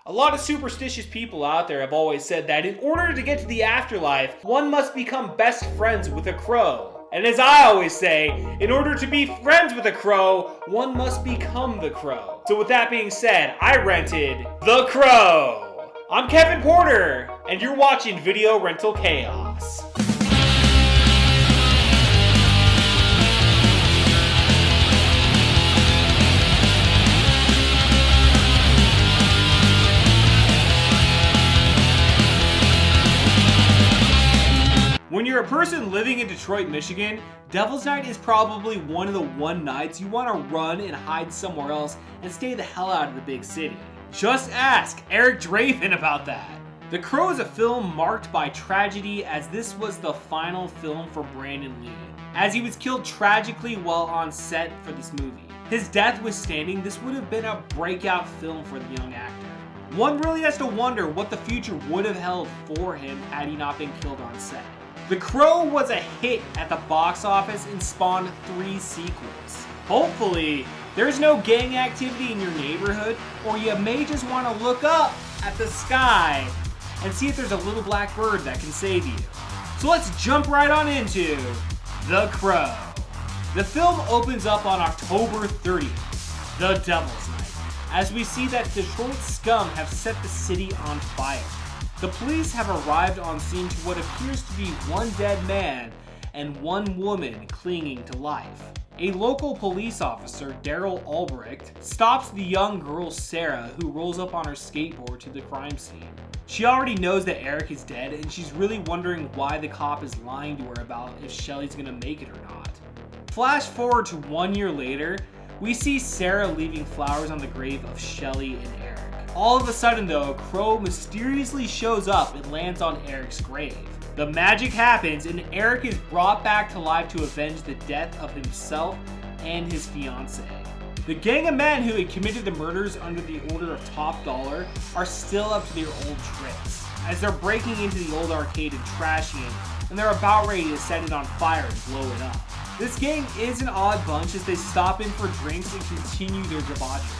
A lot of superstitious people out there have always said that in order to get to the afterlife, one must become best friends with a crow. And as I always say, in order to be friends with a crow, one must become the crow. So with that being said, I rented The Crow. I'm Kevin Porter, and you're watching Video Rental Chaos. When you're a person living in Detroit, Michigan, Devil's Night is probably one of the nights you want to run and hide somewhere else and stay the hell out of the big city. Just ask Eric Draven about that. The Crow is a film marked by tragedy, as this was the final film for Brandon Lee, as he was killed tragically while on set for this movie. His death withstanding, this would have been a breakout film for the young actor. One really has to wonder what the future would have held for him had he not been killed on set. The Crow was a hit at the box office and spawned 3 sequels. Hopefully, there's no gang activity in your neighborhood, or you may just want to look up at the sky and see if there's a little black bird that can save you. So let's jump right on into The Crow. The film opens up on October 30th, the Devil's Night, as we see that Detroit scum have set the city on fire. The police have arrived on scene to what appears to be one dead man and one woman clinging to life. A local police officer, Daryl Albrecht, stops the young girl Sarah, who rolls up on her skateboard to the crime scene. She already knows that Eric is dead, and she's really wondering why the cop is lying to her about if Shelly's gonna make it or not. Flash forward to 1 year later, we see Sarah leaving flowers on the grave of Shelly and Eric. All of a sudden though, a crow mysteriously shows up and lands on Eric's grave. The magic happens and Eric is brought back to life to avenge the death of himself and his fiancée. The gang of men who had committed the murders under the order of Top Dollar are still up to their old tricks, as they're breaking into the old arcade and trashing it, and they're about ready to set it on fire and blow it up. This gang is an odd bunch as they stop in for drinks and continue their debauchery.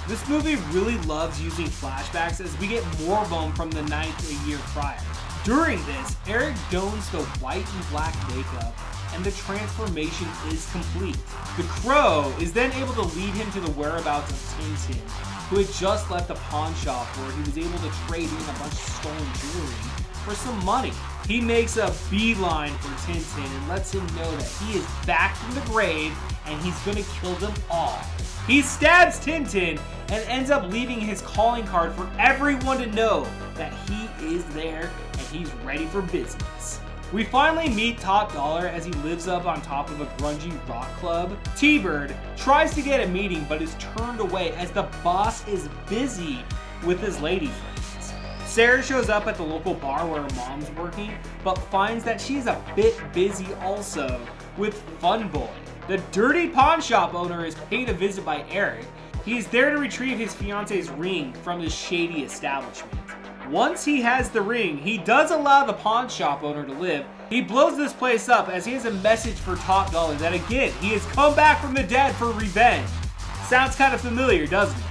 This movie really loves using flashbacks as we get more of them from the night a year prior. During this, Eric dons the white and black makeup and the transformation is complete. The Crow is then able to lead him to the whereabouts of Tintin, who had just left the pawn shop where he was able to trade in a bunch of stolen jewelry for some money. He makes a beeline for Tintin and lets him know that he is back from the grave and he's gonna kill them all. He stabs Tintin and ends up leaving his calling card for everyone to know that he is there and he's ready for business. We finally meet Top Dollar as he lives up on top of a grungy rock club. T-Bird tries to get a meeting but is turned away as the boss is busy with his lady friends. Sarah shows up at the local bar where her mom's working, but finds that she's a bit busy also with Fun Boy. The dirty pawn shop owner is paid a visit by Eric. He is there to retrieve his fiance's ring from his shady establishment. Once he has the ring, he does allow the pawn shop owner to live. He blows this place up as he has a message for Top Dollar that again, he has come back from the dead for revenge. Sounds kind of familiar, doesn't it?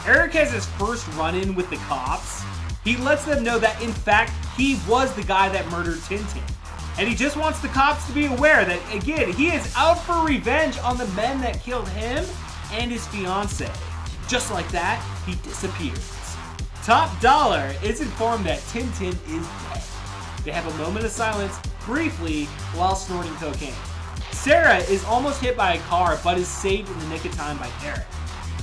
Eric has his first run-in with the cops. He lets them know that in fact, he was the guy that murdered Tintin. And he just wants the cops to be aware that, again, he is out for revenge on the men that killed him and his fiancée. Just like that, he disappears. Top Dollar is informed that Tintin is dead. They have a moment of silence, briefly, while snorting cocaine. Sarah is almost hit by a car, but is saved in the nick of time by Eric.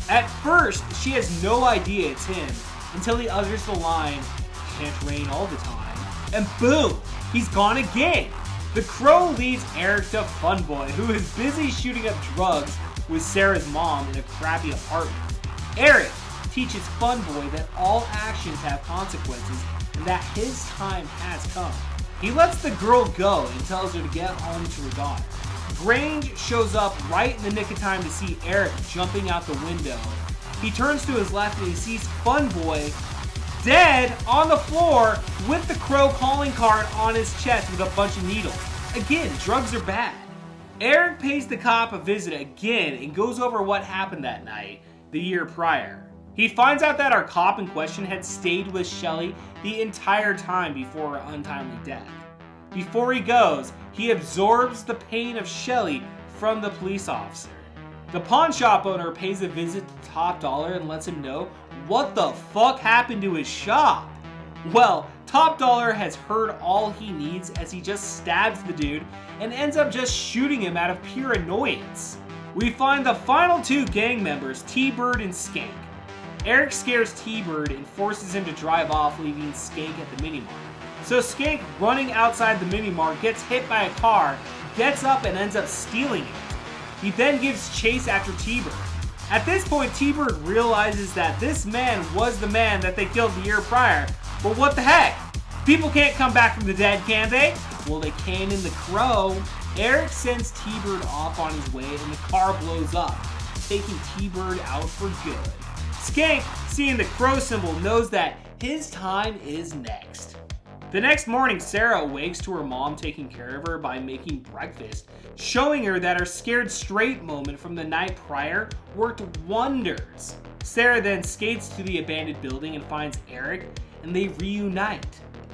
At first, she has no idea it's him, until he utters the line, "Can't rain all the time," and boom! He's gone again! The Crow leads Eric to Fun Boy, who is busy shooting up drugs with Sarah's mom in a crappy apartment. Eric teaches Fun Boy that all actions have consequences and that his time has come. He lets the girl go and tells her to get home to her daughter. Grange shows up right in the nick of time to see Eric jumping out the window. He turns to his left and he sees Fun Boy dead on the floor with the Crow calling card on his chest with a bunch of needles. Again, drugs are bad. Eric pays the cop a visit again and goes over what happened that night, the year prior. He finds out that our cop in question had stayed with Shelly the entire time before her untimely death. Before he goes, he absorbs the pain of Shelly from the police officer. The pawn shop owner pays a visit to Top Dollar and lets him know what the fuck happened to his shop. Well, Top Dollar has heard all he needs as he just stabs the dude and ends up just shooting him out of pure annoyance. We find the final two gang members, T-Bird and Skank. Eric scares T-Bird and forces him to drive off, leaving Skank at the mini-mart. So Skank, running outside the mini-mart, gets hit by a car, gets up and ends up stealing it. He then gives chase after T-Bird. At this point, T-Bird realizes that this man was the man that they killed the year prior. But what the heck? People can't come back from the dead, can they? Well, they can in The Crow. Eric sends T-Bird off on his way and the car blows up, taking T-Bird out for good. Skank, seeing the crow symbol, knows that his time is next. The next morning, Sarah awakes to her mom taking care of her by making breakfast, showing her that her scared straight moment from the night prior worked wonders. Sarah then skates to the abandoned building and finds Eric, and they reunite.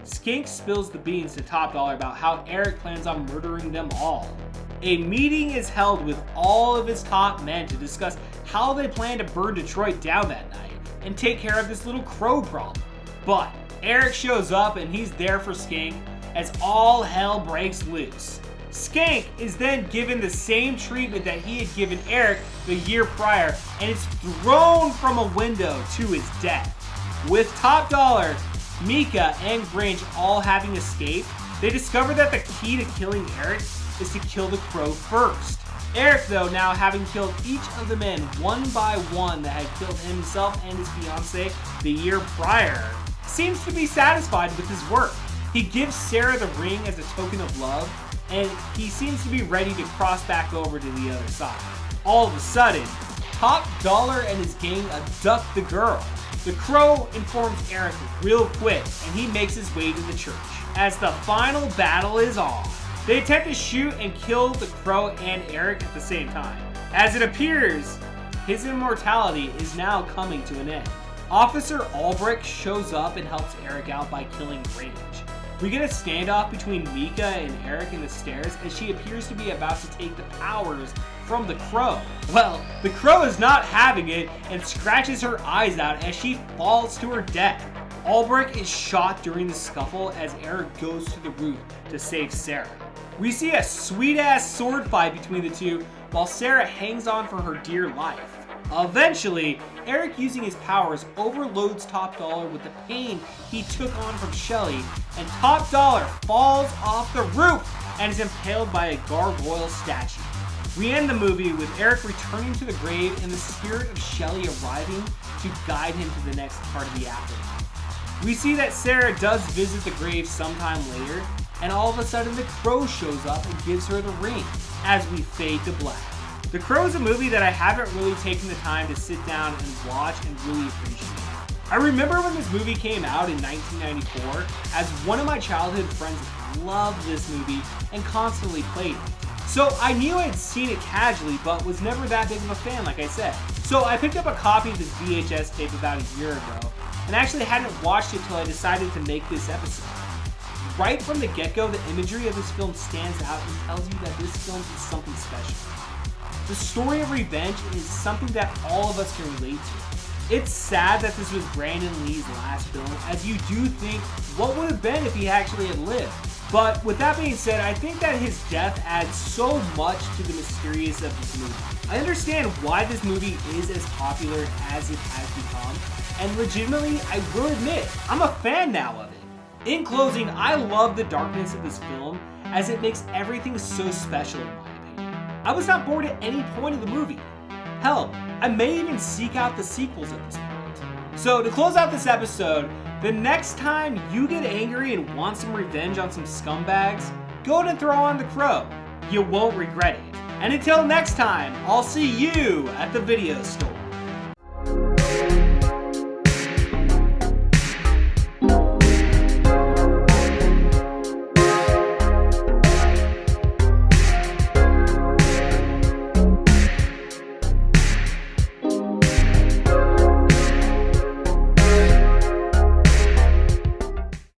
Skank spills the beans to Top Dollar about how Eric plans on murdering them all. A meeting is held with all of his top men to discuss how they plan to burn Detroit down that night and take care of this little crow problem. But Eric shows up and he's there for Skank as all hell breaks loose. Skank is then given the same treatment that he had given Eric the year prior and is thrown from a window to his death. With Top Dollar, Mika, and Grinch all having escaped, they discover that the key to killing Eric is to kill the crow first. Eric, though, now having killed each of the men one by one that had killed himself and his fiancée the year prior, seems to be satisfied with his work. He gives Sarah the ring as a token of love, and he seems to be ready to cross back over to the other side. All of a sudden, Top Dollar and his gang abduct the girl. The crow informs Eric real quick, and he makes his way to the church. As the final battle is on, they attempt to shoot and kill the crow and Eric at the same time. As it appears, his immortality is now coming to an end. Officer Albrecht shows up and helps Eric out by killing Grange. We get a standoff between Mika and Eric in the stairs as she appears to be about to take the powers from the crow. Well, the crow is not having it and scratches her eyes out as she falls to her death. Albrecht is shot during the scuffle as Eric goes to the roof to save Sarah. We see a sweet-ass sword fight between the two while Sarah hangs on for her dear life. Eventually, Eric, using his powers, overloads Top Dollar with the pain he took on from Shelly, and Top Dollar falls off the roof and is impaled by a gargoyle statue. We end the movie with Eric returning to the grave and the spirit of Shelly arriving to guide him to the next part of the afterlife. We see that Sarah does visit the grave sometime later, and all of a sudden the crow shows up and gives her the ring as we fade to black. The Crow is a movie that I haven't really taken the time to sit down and watch and really appreciate. I remember when this movie came out in 1994, as one of my childhood friends loved this movie and constantly played it. So I knew I had seen it casually, but was never that big of a fan, like I said. So I picked up a copy of this VHS tape about a year ago, and actually hadn't watched it till I decided to make this episode. Right from the get-go, the imagery of this film stands out and tells you that this film is something special. The story of revenge is something that all of us can relate to. It's sad that this was Brandon Lee's last film, as you do think, what would have been if he actually had lived? But with that being said, I think that his death adds so much to the mysterious of this movie. I understand why this movie is as popular as it has become, and legitimately, I will admit, I'm a fan now of it. In closing, I love the darkness of this film, as it makes everything so special in my opinion. I was not bored at any point of the movie. Hell, I may even seek out the sequels at this point. So to close out this episode, the next time you get angry and want some revenge on some scumbags, go and throw on The Crow. You won't regret it. And until next time, I'll see you at the video store.